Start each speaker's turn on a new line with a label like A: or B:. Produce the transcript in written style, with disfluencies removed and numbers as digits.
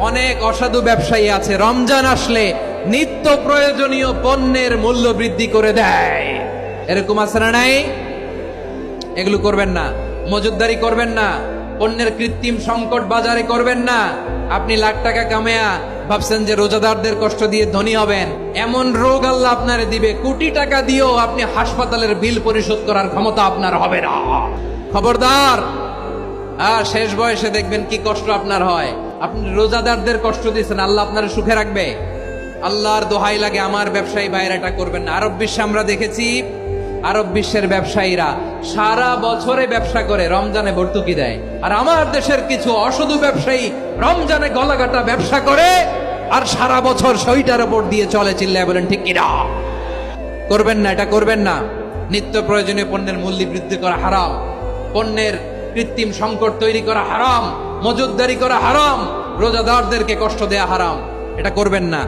A: অনেক অসাধু ব্যবসায়ী আছে রমজান আসলে নিত্য প্রয়োজনীয় পণ্যের মূল্য বৃদ্ধি করে দেয়। এরকম আছে না নাই? এগুলো করবেন না, মজুতদারি করবেন না, পণ্যের কৃত্রিম সংকট বাজারে করবেন না। আপনি লাখ টাকা কামায়া ভাবছেন যে রোজাদারদের কষ্ট দিয়ে ধনী হবেন, এমন রোগ আল্লাহ আপনারে দিবে, কোটি টাকা দিয়েও আপনি হাসপাতালের বিল পরিশোধ করার ক্ষমতা আপনার হবে না। খবরদার। আর শেষ বয়সে দেখবেন কি কষ্ট আপনার হয়। আপনি রোজাদারদের কষ্ট দিচ্ছেন, আল্লাহ আপনার সুখে রাখবে? আল্লাহর দোহাই লাগে আমার ব্যবসায়ী ভাইরা এটা করবেন না। আরব বিশ্বে আমরা দেখেছি, আরব বিশ্বের ব্যবসায়ীরা সারা বছরে ব্যবসা করে, রমজানে ভর্তুকি দেয়। আর আমার দেশের কিছু অসাধু ব্যবসায়ী রমজানে গলাকাটা ব্যবসা করে আর সারা বছর সইটার উপর দিয়ে চলে। চিল্লায় বলেন ঠিক কিনা? করবেন না, এটা করবেন না। নিত্য প্রয়োজনীয় পণ্যের মূল্য বৃদ্ধি করা হারাম, পণ্যের কৃত্রিম সংকট তৈরি করা হারাম, মজুতদারি করা হারাম, রোজাদারদেরকে কষ্ট দেয়া হারাম। এটা করবেন না।